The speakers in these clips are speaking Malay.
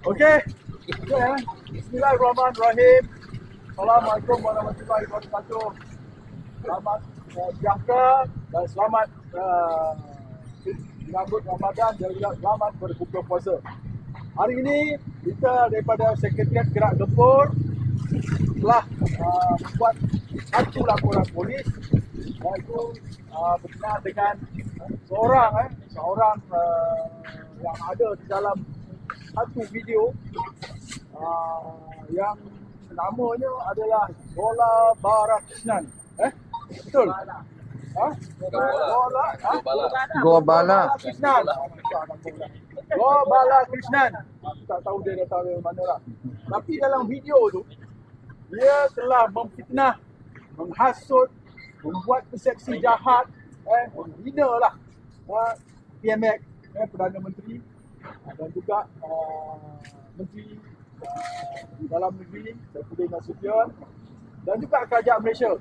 Okey. Bismillahirrahmanirrahim. Assalamualaikum warahmatullahi wabarakatuh. Selamat sejahtera dan selamat menyambut Ramadan dan juga selamat berbuka puasa. Hari ini kita daripada Sekretariat Gerak Gempur telah membuat satu laporan polis, iaitu berkenaan dengan seorang yang ada di dalam satu video yang namanya adalah Gola Balakrishnan. Betul? Gobala Krishnan. Gobala Krishnan. Tak tahu dia datang dari mana lah. Tapi dalam video tu, dia telah memfitnah, menghasut, membuat persepsi jahat, menghina lah PMX, Perdana Menteri dan juga Menteri di dalam negeri, Saifuddin Nasution, dan juga kerajaan Malaysia.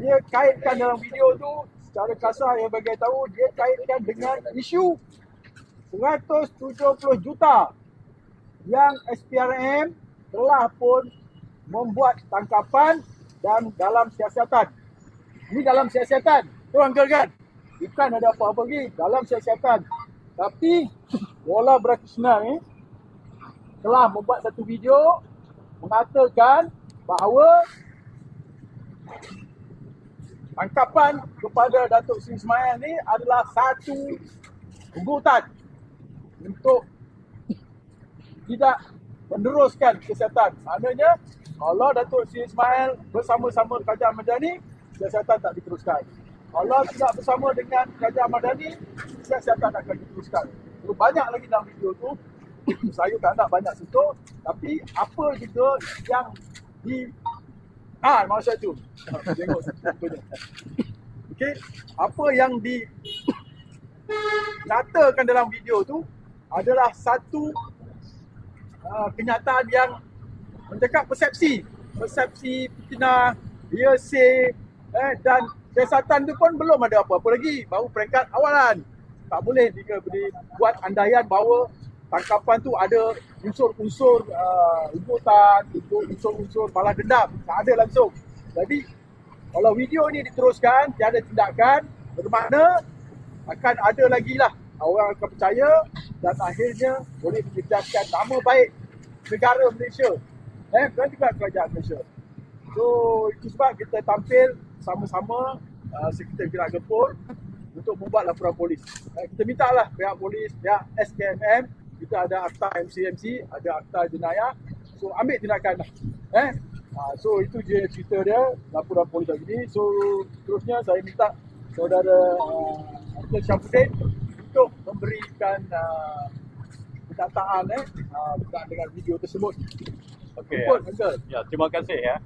Dia kaitkan dalam video tu secara kasar, yang bagi tahu dia kaitkan dengan isu 170 juta yang SPRM telah pun membuat tangkapan dan dalam siasatan. Ini dalam siasatan, tu Uncle kan? Bukan ada apa-apa lagi, dalam siasatan. Tapi Gola Balakrishnan ni telah membuat satu video mengatakan bahawa tangkapan kepada Datuk Seri Ismail ni adalah satu ugutan untuk tidak meneruskan kesihatan. Maknanya kalau Datuk Seri Ismail bersama-sama Kerajaan Madani, siasatan tak diteruskan. Kalau tidak bersama dengan Kerajaan Madani, siasatan akan diteruskan. Terlalu banyak lagi dalam video tu. Saya tak nak banyak sentuh, tapi apa juga yang di masa tu tengok contohnya. Okey, apa yang dinyatakan dalam video tu adalah satu kenyataan yang mencakap persepsi fitnah, hearsay, dan siasatan tu pun belum ada apa-apa lagi, baru peringkat awalan. Tak boleh dibuat andaian bahawa tangkapan tu ada unsur-unsur ugutan, unsur-unsur balas dendam. Tak ada langsung. Jadi kalau video ni diteruskan, tiada tindakan, bermakna akan ada lagi lah orang akan percaya dan akhirnya boleh menjejaskan nama baik negara Malaysia dan juga kerajaan Malaysia. So itu sebab kita tampil sama-sama Sekretariat Gerak Gempur untuk membuat laporan polis. Kita minta lah pihak polis, pihak SKMM, kita ada akta MCMC, ada akta jenayah, so ambil tindakan lah. So itu je cerita dia, laporan polis hari ni. So terusnya saya minta saudara Uncle Syafuddin untuk memberikan pendataan berkaitan dengan video tersebut. Okey. Ya, terima kasih ya.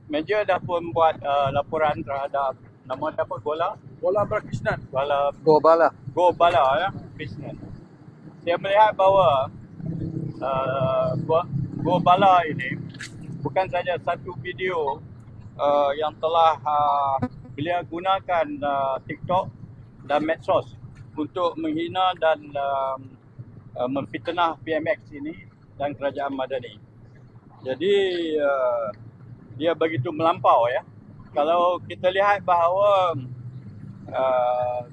Meja dah pun buat laporan terhadap nama apa, Gola Balakrishnan. Gobala Ya, Krishnan. Saya melihat bahawa Gobala ini bukan saja satu video yang telah beliau gunakan TikTok dan medsos untuk menghina dan memfitnah PMX ini dan Kerajaan Madani. Jadi dia begitu melampau ya. Kalau kita lihat bahawa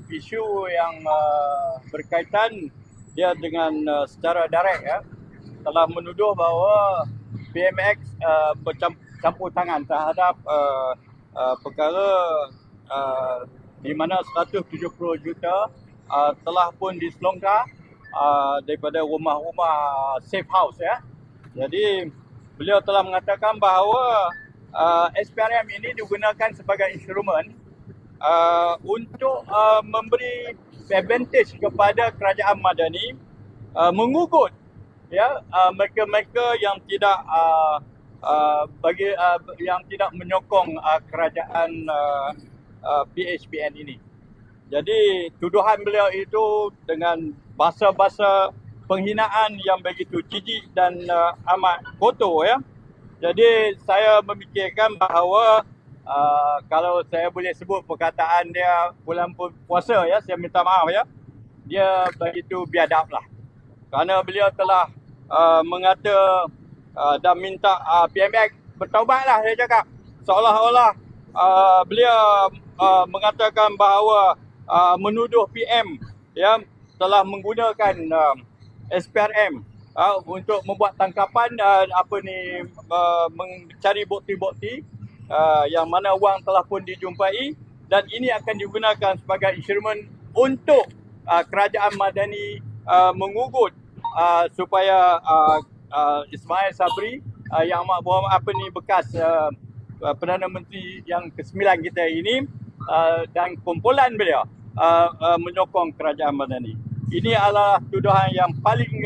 isu yang berkaitan dia dengan secara direct ya, telah menuduh bahawa PMX bercampur tangan terhadap perkara di mana 170 juta telah pun diselongkar daripada rumah-rumah safe house ya. Jadi beliau telah mengatakan bahawa SPRM ini digunakan sebagai instrumen untuk memberi advantage kepada Kerajaan Madani, mengugut ya mereka-mereka yang tidak yang tidak menyokong kerajaan PHPN ini. Jadi tuduhan beliau itu dengan bahasa-bahasa penghinaan yang begitu jijik dan amat kotor ya. Jadi saya memikirkan bahawa kalau saya boleh sebut perkataan dia bulan puasa ya, saya minta maaf ya, dia begitu biadab lah. Kerana beliau telah mengata dan minta PMX bertaubatlah, dia cakap. Seolah-olah beliau mengatakan bahawa menuduh PM telah menggunakan SPRM untuk membuat tangkapan mencari bukti-bukti yang mana wang telah pun dijumpai, dan ini akan digunakan sebagai instrumen untuk kerajaan Madani mengugut supaya Ismail Sabri yang amat berhormat bekas Perdana Menteri yang ke-9 kita ini dan kumpulan beliau menyokong kerajaan Madani. Ini adalah tuduhan yang paling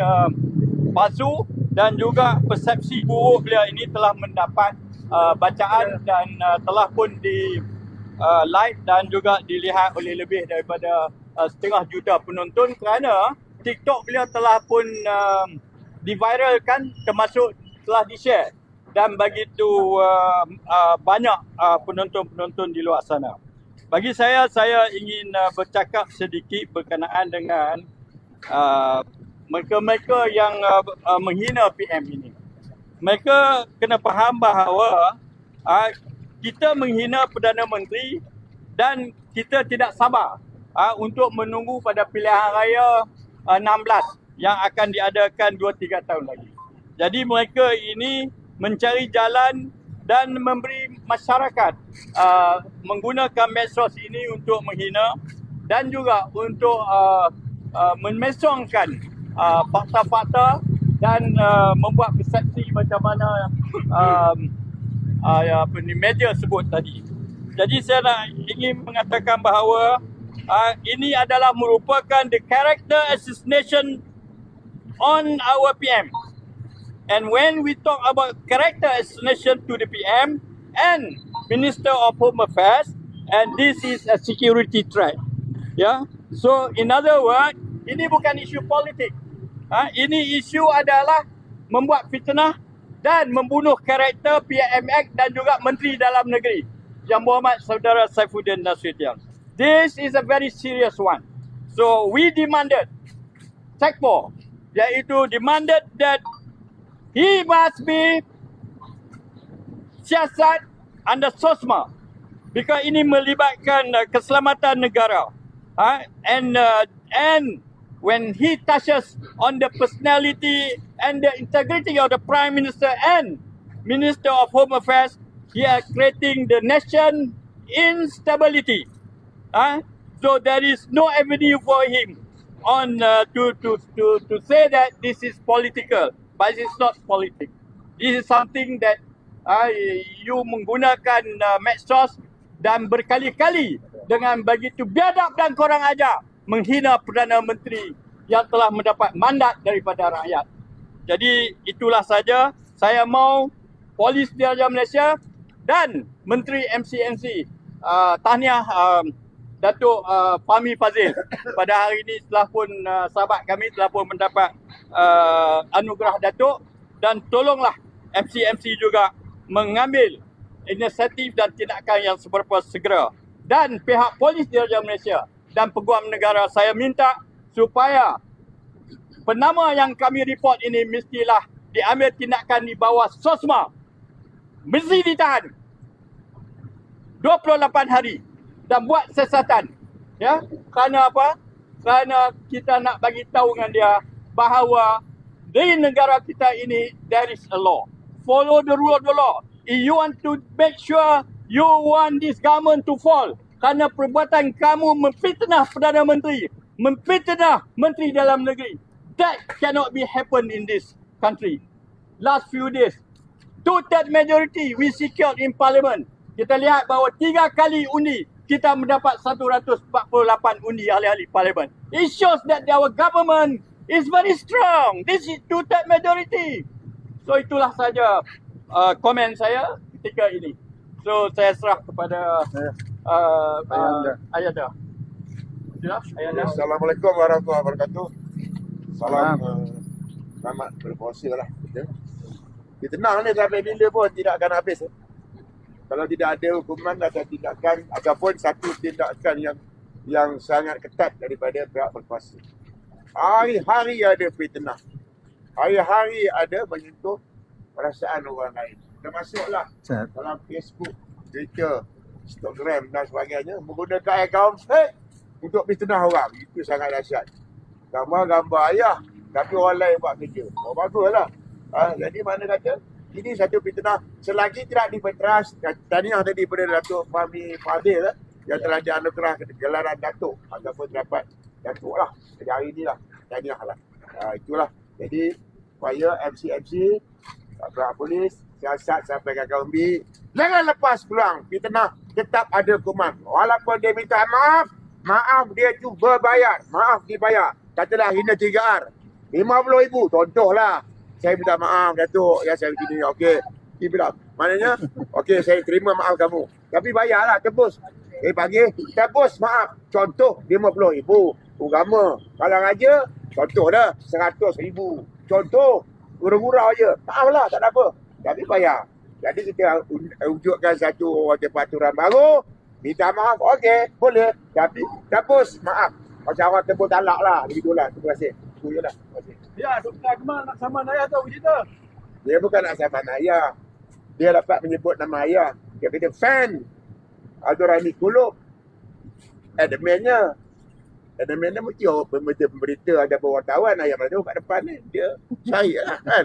palsu, dan juga persepsi buruk beliau ini telah mendapat bacaan dan telah pun di like dan juga dilihat oleh lebih daripada 1.5 juta penonton, kerana TikTok beliau telah pun diviralkan, termasuk telah di-share, dan begitu banyak penonton-penonton di luar sana. Bagi saya ingin bercakap sedikit berkenaan dengan mereka-mereka yang menghina PM ini. Mereka kena faham bahawa kita menghina Perdana Menteri dan kita tidak sabar untuk menunggu pada pilihan raya 16 yang akan diadakan 2-3 tahun lagi. Jadi mereka ini mencari jalan dan memberi masyarakat menggunakan medsos ini untuk menghina dan juga untuk memesongkan fakta-fakta dan membuat persepsi macam mana media sebut tadi. Jadi saya ingin mengatakan bahawa ini adalah merupakan the character assassination on our PM. And when we talk about character assassination to the PM and Minister of Home Affairs, and this is a security threat. Yeah. So in other words, ini bukan isu politik. Ini isu adalah membuat fitnah dan membunuh karakter PMX dan juga Menteri Dalam Negeri Yang Berhormat Saudara Saifuddin Nasution. This is a very serious one. So we demanded, Sekpo, iaitu demanded that he must be siasat under SOSMA, because ini melibatkan keselamatan negara. And when he touches on the personality and the integrity of the Prime Minister and Minister of Home Affairs, he is creating the nation instability. So there is no avenue for him on to say that this is political, but it's not politics. This is something that you menggunakan medsos dan berkali-kali dengan begitu biadab dan kurang ajar menghina Perdana Menteri yang telah mendapat mandat daripada rakyat. Jadi itulah saja saya mau Polis Diraja Malaysia dan Menteri MCMC tahniah Datuk Fahmi Fadzil pada hari ini telah pun sahabat kami telah pun mendapat anugerah Datuk, dan tolonglah MCMC juga mengambil inisiatif dan tindakan yang seberapa segera, dan pihak Polis Diraja Malaysia dan Peguam Negara saya minta supaya penama yang kami report ini mestilah diambil tindakan di bawah SOSMA, mesti ditahan 28 hari dan buat siasatan. Ya, kerana apa? Kerana kita nak bagi tahu dengan dia bahawa di negara kita ini there is a law. Follow the rule of the law. If you want to make sure you want this government to fall, kerana perbuatan kamu memfitnah Perdana Menteri, memfitnah Menteri Dalam Negeri, that cannot be happen in this country. Last few days, 2/3 majority we secured in Parliament. Kita lihat bahawa 3 kali undi kita mendapat 148 undi ahli-ahli Parlimen. It shows that our government is very strong. This is 2/3 majority. So itulah saja komen saya ketika ini. So saya serah kepada Ayanda. Ayanda. Assalamualaikum warahmatullahi wabarakatuh. Salam selamat berpuasa lah. Kita tenang ni sampai bila pun tidak akan habis. Kalau tidak ada hukuman atau tindakan ataupun satu tindakan yang sangat ketat daripada pihak berkuasa. Hari-hari ada fitnah. hari-hari ada menyentuh perasaan orang lain. Termasuklah dalam Facebook, Twitter, Instagram dan sebagainya menggunakan akaun fake untuk fitnah orang. Itu sangat dahsyat. Gambar-gambar ayah tapi orang lain buat kerja. Oh, baguslah. Jadi mana kata ini satu fitnah. Selagi tidak dipeteras, tahniah tadi pada Datuk Fahmi Fadil yang telah dianugerah gelaran Datuk ataupun dapat Datuk lah. Jadi hari inilah tahniah lah. Itulah. Jadi supaya MC pihak polis, siasat sampai ke Kaumbi, jangan lepas peluang fitnah, tetap ada hukuman. Walaupun dia minta maaf dia cuba bayar, maaf dibayar. Katalah hina 3R, 50,000, contohlah. Saya minta maaf Datuk, ya saya begini, okey. Dia bilang, maknanya, okey saya terima maaf kamu. Tapi bayarlah, tebus. Panggil, tebus maaf. Contoh 50,000. Agama, kalau raja, contoh dah 100,000. Contoh, gurau-gurau je. Maaf lah, tak ada apa. Tapi bayar. Jadi kita wujudkan satu peraturan baru. Minta maaf, okey, boleh. Tapi tebus maaf. Macam orang tebus talak lah. Begitulah, terima kasih. Itu je lah. Terima kasih. Ya, Dr. Akmal nak saman ayah tahu cerita. Dia bukan nak saman ayah. Dia dapat menyebut nama ayah. Dia kata fan Abdul Rahmi Kulub. Adminnya mesti pemberita ada wartawan ayah mana tahu kat depan ni. Dia cari lah kan.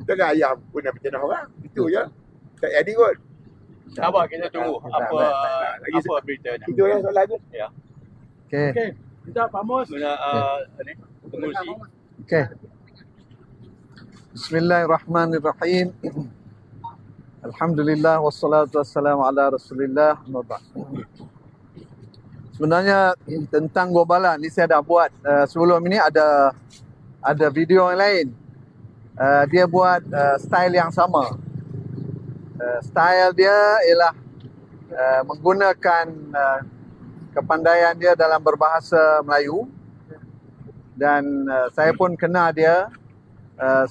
Jangan ayah pun nak bercenah orang. Itu je. Tak jadi kot. Sabar kita tunggu apa beritanya. Itu yang soalan je. Ya. Okey. Kita Pak Mus. Pengurusi. Okey. Bismillahirrahmanirrahim. Alhamdulillah wassalatu wassalamu ala Rasulillah. Sebenarnya tentang Gobala ni saya dah buat sebelum ini ada video yang lain. Dia buat style yang sama. Style dia ialah menggunakan kepandaian dia dalam berbahasa Melayu dan saya pun kenal dia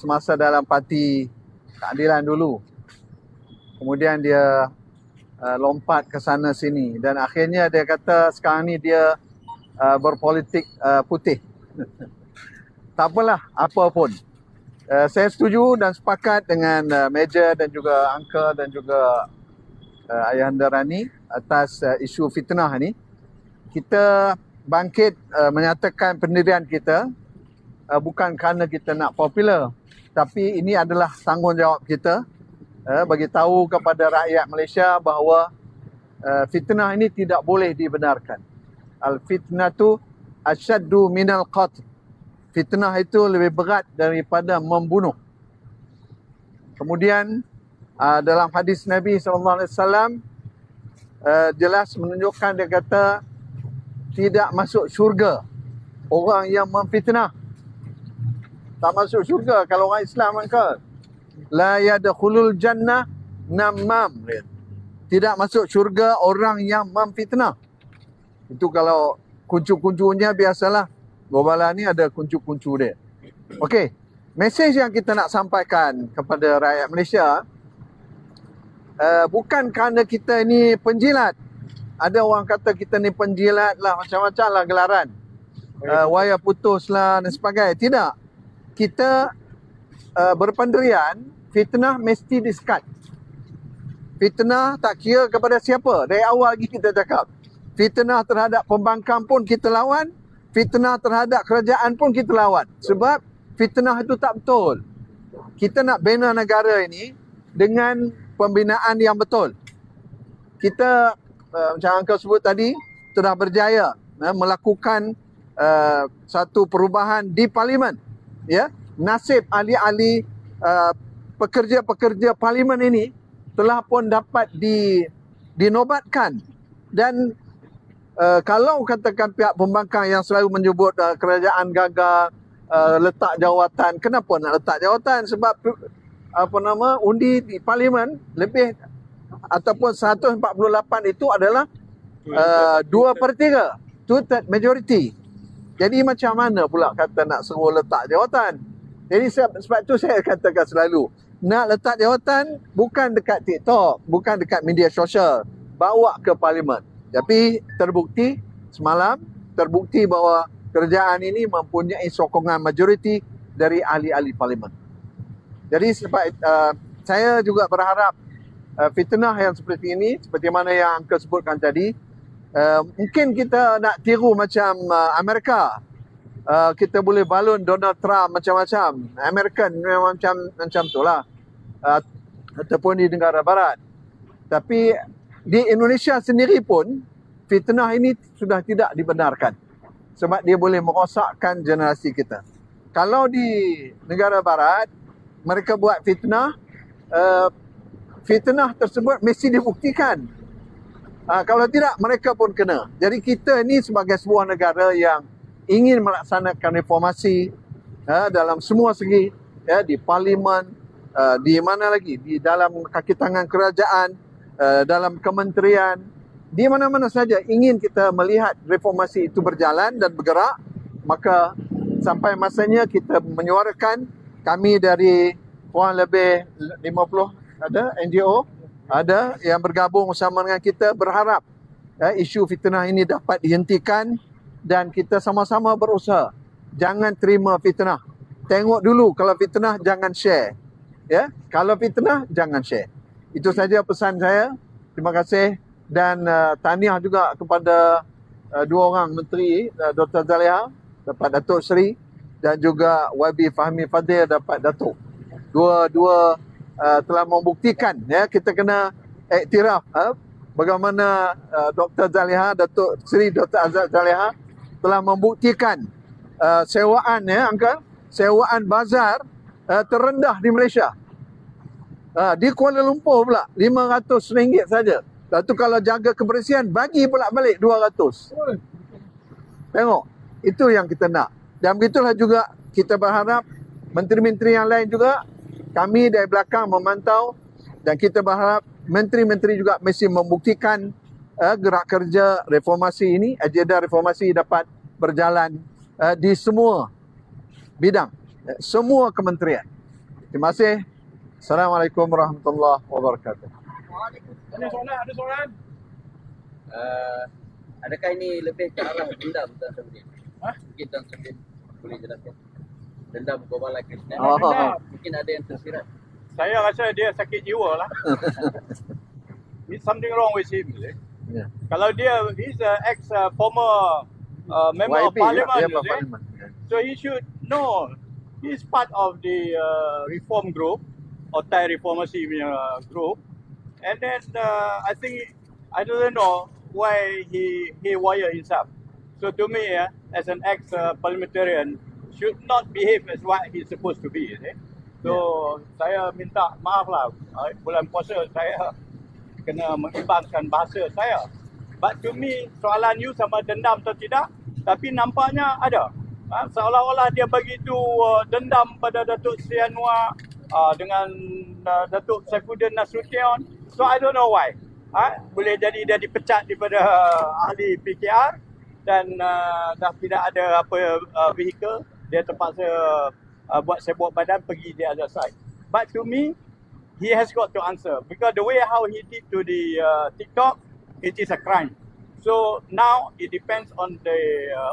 semasa dalam parti keadilan dulu. Kemudian dia lompat ke sana sini dan akhirnya dia kata sekarang ni dia berpolitik putih. Tak apalah, apa pun. Saya setuju dan sepakat dengan Major dan juga Uncle dan juga Ayahanda Rani atas isu fitnah ni. Kita bangkit menyatakan pendirian kita bukan kerana kita nak popular, tapi ini adalah tanggungjawab kita bagi tahu kepada rakyat Malaysia bahawa fitnah ini tidak boleh dibenarkan. Al-fitnatu asyaddu minal qatl. Fitnah itu lebih berat daripada membunuh. Kemudian dalam hadis Nabi SAW jelas menunjukkan, dia kata tidak masuk syurga orang yang memfitnah. Tak masuk syurga kalau orang Islam angka. La yadkhulul jannah namam. Tidak masuk syurga orang yang memfitnah. Itu kalau kuncu-kuncunya biasalah. Gobala ni ada kuncu-kuncu dia. Okey. Mesej yang kita nak sampaikan kepada rakyat Malaysia, bukan kerana kita ni penjilat. Ada orang kata kita ni penjilat lah, macam-macam lah gelaran. Wayar putus lah dan sebagainya. Tidak. Kita berpendirian, fitnah mesti di-skat. Fitnah tak kira kepada siapa. Dari awal lagi kita cakap. Fitnah terhadap pembangkang pun kita lawan. Fitnah terhadap kerajaan pun kita lawan. Sebab fitnah itu tak betul. Kita nak bina negara ini dengan pembinaan yang betul. Kita, macam Uncle sebut tadi, telah berjaya melakukan satu perubahan di Parlimen. Ya, nasib ahli-ahli pekerja-pekerja Parlimen ini telah pun dapat dinobatkan. Dan kalau katakan pihak pembangkang yang selalu menyebut kerajaan gagal letak jawatan, kenapa nak letak jawatan? Sebab undi di Parlimen lebih ataupun 148 itu adalah 2/3, two-third majority. Jadi macam mana pula kata nak suruh letak jawatan? Jadi sebab tu saya katakan selalu, nak letak jawatan bukan dekat TikTok, bukan dekat media sosial, bawa ke Parlimen. Tapi terbukti semalam, terbukti bahawa kerajaan ini mempunyai sokongan majoriti dari ahli-ahli Parlimen. Jadi sebab saya juga berharap fitnah yang seperti ini, seperti mana yang Uncle sebutkan tadi, mungkin kita nak tiru macam Amerika. Kita boleh balun Donald Trump macam-macam. American memang macam tu lah. Ataupun di negara barat. Tapi di Indonesia sendiri pun, fitnah ini sudah tidak dibenarkan. Sebab dia boleh merosakkan generasi kita. Kalau di negara barat, mereka buat fitnah, fitnah tersebut mesti dibuktikan. Kalau tidak, mereka pun kena. Jadi kita ni sebagai sebuah negara yang ingin melaksanakan reformasi dalam semua segi, di parlimen, di mana lagi, di dalam kaki tangan kerajaan, dalam kementerian, di mana-mana saja ingin kita melihat reformasi itu berjalan dan bergerak, maka sampai masanya kita menyuarakan. Kami dari kurang lebih 50 ada NGO, ada yang bergabung bersama dengan kita, berharap isu fitnah ini dapat dihentikan dan kita sama-sama berusaha. Jangan terima fitnah. Tengok dulu, kalau fitnah jangan share. Ya, kalau fitnah jangan share. Itu saja pesan saya. Terima kasih dan tahniah juga kepada dua orang menteri, Dr. Zaliha dapat Datuk Seri dan juga YB Fahmi Fadil dapat Datuk. Dua telah membuktikan, ya, kita kena iktiraf bagaimana Dr. Zaliha, Datuk Seri Dr. Azad Zaliha telah membuktikan sewaan, ya Uncle, sewaan bazar terendah di Malaysia. Di Kuala Lumpur pula RM500 saja. Lepas tu kalau jaga kebersihan, bagi pula balik 200. Tengok, itu yang kita nak. Dan begitulah juga kita berharap menteri-menteri yang lain juga, kami dari belakang memantau, dan kita berharap menteri-menteri juga mesti membuktikan gerak kerja reformasi ini, agenda reformasi dapat berjalan di semua bidang, semua kementerian. Terima kasih. Assalamualaikum warahmatullahi wabarakatuh. Ada soalan? Adakah ini lebih ke arah dendam Tuan Samudin? Mungkin Tuan Samudin boleh jelaskan. Dendam Gobala Krishna. Mungkin ada yang tersirat. Saya rasa dia sakit jiwa lah. There's something wrong with him. Yeah. Kalau dia, he's an ex-former member of parliament. Parliament. So he should know he's part of the reform group, or Thai reformasi group. And then I think, I don't know why he wire himself. So to me, as an ex-parliamentarian, should not behave as what he's supposed to be. So saya minta maaf lah, bulan puasa saya kena mengimbangkan bahasa saya. But to me, soalan you sama dendam atau tidak, tapi nampaknya ada. Seolah-olah dia begitu dendam pada Datuk Seri Anwar dengan Datuk Saifuddin Nasution. So I don't know why. Boleh jadi dia dipecat daripada ahli PKR dan dah tidak ada apa vehicle, dia terpaksa buat sebok badan pergi di other side. But to me, he has got to answer because the way how he did to the TikTok, it is a crime. So now it depends on the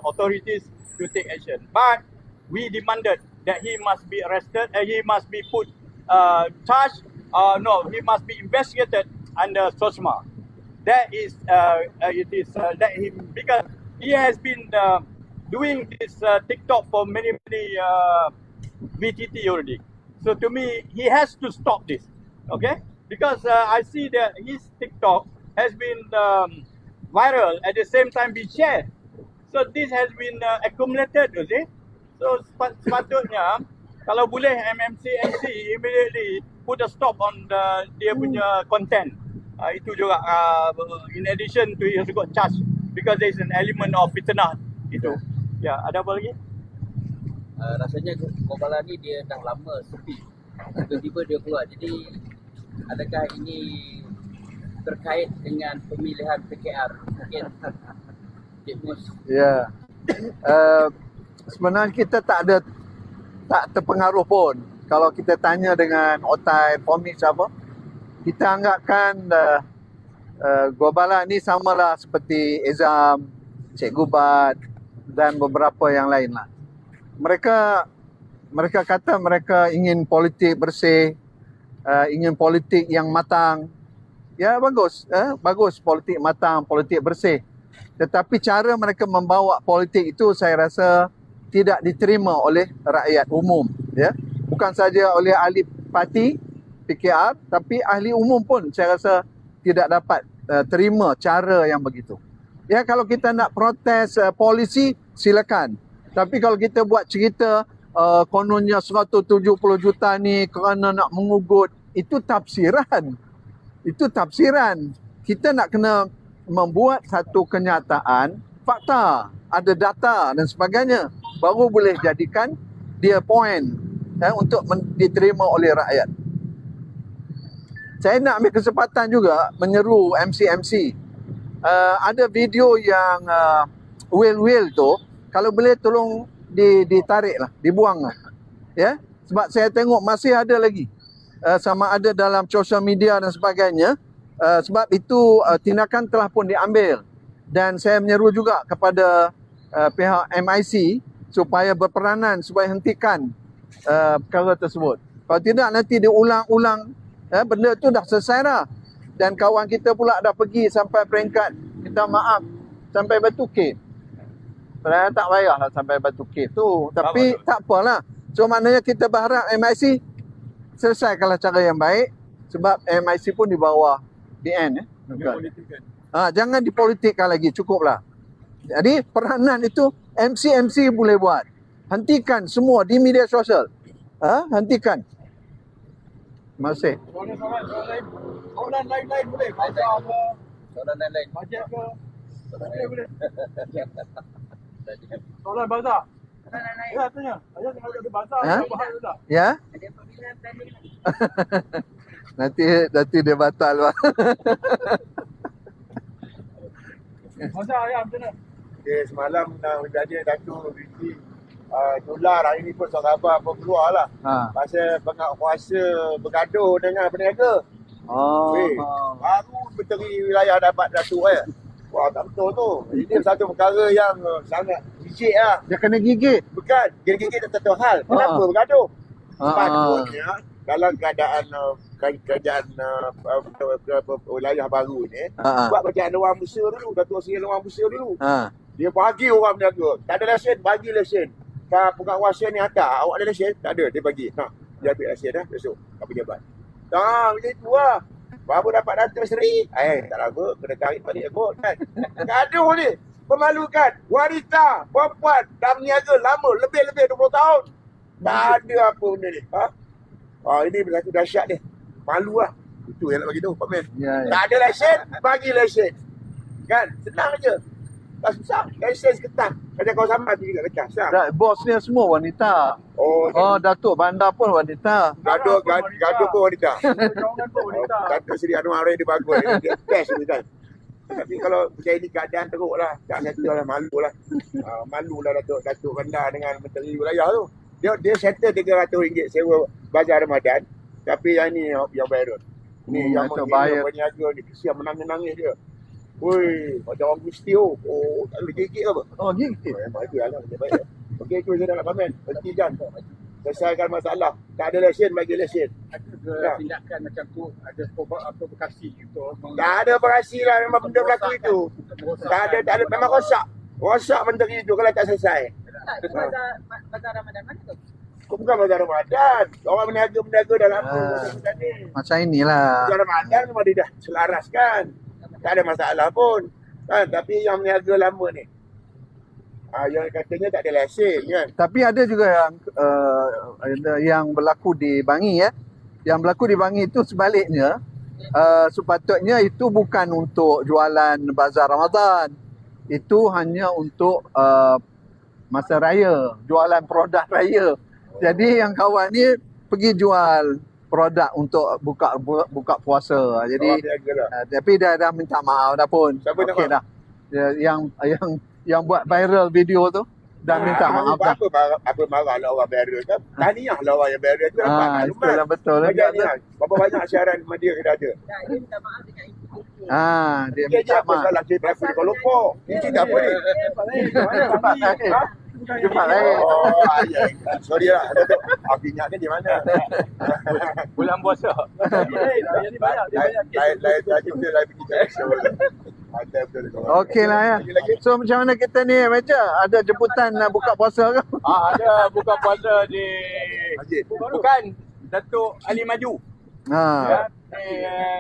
authorities to take action. But we demanded that he must be arrested and he must be put charged. No, he must be investigated under SOSMA. That is, it is that he, because he has been doing this TikTok for many VTT already. So to me, he has to stop this, okay? Because I see that his TikTok has been viral at the same time being shared. So this has been accumulated, you see. So sepatutnya kalau boleh MMC immediately put a stop on dia punya content. Itu juga in addition to he has got charged because there is an element of fitnah itu. Ya, ada apa lagi? Rasanya Gobala ni dia dah lama sepi. Tiba-tiba dia keluar. Jadi adakah ini terkait dengan pemilihan PKR? Mungkin Cik Mus. Ya. Sebenarnya kita tak terpengaruh pun. Kalau kita tanya dengan otai komik siapa, kita anggapkan Gobala ni samalah seperti Ezam, Cik Gubat dan beberapa yang lain lah. Mereka mereka kata mereka ingin politik bersih, ingin politik yang matang. Ya bagus, bagus politik matang, politik bersih. Tetapi cara mereka membawa politik itu saya rasa tidak diterima oleh rakyat umum. Ya, bukan saja oleh ahli parti PKR, tapi ahli umum pun saya rasa tidak dapat terima cara yang begitu. Ya, kalau kita nak protes polisi, silakan. Tapi kalau kita buat cerita kononnya 170 juta ni kerana nak mengugut, itu tafsiran. Itu tafsiran. Kita nak kena membuat satu kenyataan, fakta, ada data dan sebagainya. Baru boleh jadikan dia point untuk diterima oleh rakyat. Saya nak ambil kesempatan juga menyeru MC-MC. Ada video yang wheel tu, kalau boleh tolong ditarik lah, dibuang lah. Ya? Sebab saya tengok masih ada lagi. Sama ada dalam social media dan sebagainya. Sebab itu tindakan telah pun diambil. Dan saya menyeru juga kepada pihak MIC supaya berperanan, supaya hentikan perkara tersebut. Kalau tidak nanti diulang-ulang, benda tu dah selesai dah. Dan kawan kita pula dah pergi sampai peringkat minta maaf sampai batu kip. Sebenarnya tak payahlah sampai batu kip tu. Tapi tak apalah. So maknanya kita berharap MIC selesaikanlah cara yang baik. Sebab MIC pun di bawah DN. Jangan dipolitikkan lagi. Cukuplah. Jadi peranan itu MC-MC boleh buat. Hentikan semua di media sosial. Hentikan. Terima kasih. Soalan lain-lain boleh? Bazar ke? Soalan lain-lain. Bajet ke? Boleh. Soalan bazar. Ya, tanya. Ayah tengah ada bazar. Bahas bazar. Ya? Ada pemilihan planning lagi. nanti dia batal lah. Bazar ayah macam mana? Okay, semalam jadi Datuk Riki dolar hari ni pun sahabat pun keluar lah. Pasal pengak kuasa bergaduh dengan peniaga. Baru Menteri Wilayah dapat Datuk Wah, tak betul tu. Ini satu perkara yang sangat rigid lah. Dia kena gigit. Bukan, gigit tak satu hal. Kenapa bergaduh? Sepatutnya dalam keadaan wilayah baru ni, buat macam Anwar Musa dulu, Datuk Seri Anwar Musa dulu. Dia bagi orang berniaga. Tak ada lesen, bagi lesen. Kalau pengawasan ni ada, awak ada lesen? Tak ada, dia bagi. Dia ambil lesen dah, besok. Apa pejabat. Macam itu lah. Baru dapat Datuk Seri. Tak lama, kena tarik balik kot kan. Gaduh ni. Memalukan. Wanita, perempuan, dah berniaga lama, lebih-lebih 20 tahun. Tak ada apa benda ni. Ini satu dahsyat ni. Malu lah. Itu yang nak bagi tahu, Pak Men. Tak ada lesen, bagi lesen. Kan? Senang je. Tak susah. Lesen ketat. Macam kau sama tu juga ketat. Bosnya semua wanita. Datuk Bandar pun wanita. Gaduh pun wanita. Kawangan pun wanita. Datuk Seri Anwar dia bagus. Dia best tu kan. Tapi kalau macam ini keadaan teruk lah. Tak settle lah. Malu lah. Malu lah Datuk Bandar dengan Menteri Wilayah tu. Dia settle RM300 sewa bazar Ramadan. Tapi yang ni yang viral. Ni yang menghina peniaga ni. Kesian menangis-nangis dia. Woi, macam orang Gusti tu. Tak boleh gigit ke apa? Gigit. Bagus lah. Baik. Okey, itu saya nak pamen. Hentikan. Selesaikan masalah. Tak ada lesen, bagi lesen. Ada tindakan macam tu, ada provokasi gitu. Tak ada provokasi lah memang benda berlaku itu. Tak ada. Memang rosak. Rosak menteri itu kalau tak selesai. Bazar Ramadan mana tu? Bukan bazar Ramadan. Orang berniaga dah lama. Macam inilah. Bazar Ramadan memang dia dah selaraskan. Tak ada masalah pun. Kan? Tapi yang berniaga lama ni. Yang katanya tak ada lesen kan. Tapi ada juga yang berlaku di Bangi ya. Yang berlaku di Bangi itu sebaliknya. Sepatutnya itu bukan untuk jualan bazar Ramadan. Itu hanya untuk masa raya. Jualan produk raya. Jadi yang kawan ni pergi jual produk untuk buka puasa. Jadi tapi dia dah minta maaf dah pun. Okey dah. Yang buat viral video tu dah minta maaf dah. Apa marahlah orang viral kan? Tahniahlah orang yang viral tu dapat maklumat. Itulah betul lah. Berapa banyak siaran media kita ada. Dia minta maaf dengan ibu. Dia minta maaf. Salah cerita aku di Kuala Lumpur. Ini cerita apa ni? bukan Jumaat yang lain. Oh, ya. Sorry lah. Aku ingatkan di mana. Bulan puasa. Yang ni banyak, dia banyak kes. Lain lagi dia lain pergi cari show. Ada betul. Okey lah ya. So macam mana kita ni Meja? Ada jemputan nak buka puasa ke? Ada buka puasa di Masjid. bukan Datuk Ali Maju. Ha. Ya,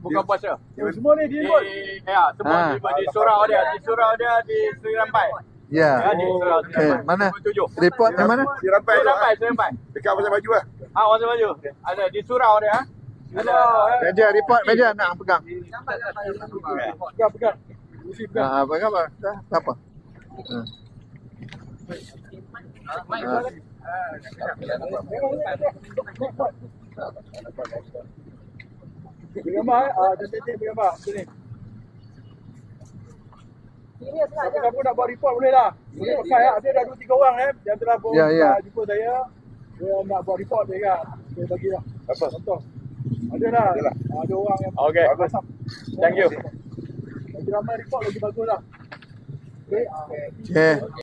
buka puasa. Semua ni dia pun. Ya, semua di surau dia, di Seri Rampai. Ya. Ya, di surau Seri Okey, Rampai. mana? 7. Report di mana? Di Rampai Seri tu. Rampai, Seri Rampai. Dekat pasal baju lah. Masa baju. Ada di surau dia. Ada. Meja report Meja nak pegang. Pegang. Mesti pegang. Ha, pegang apa? Tak apa. Beri gambar cantik-cantik beri gambar. Sini. Siapa nak buat report boleh lah. Boleh saya ada dah 2-3 orang yang telah jumpa saya. Dia nak buat report dia kan. Saya bagilah. Apa? Contoh. Ada dah. Ada orang yang Okey. Thank you. lagi ramai report lagi bagus lah. Okey. Okey.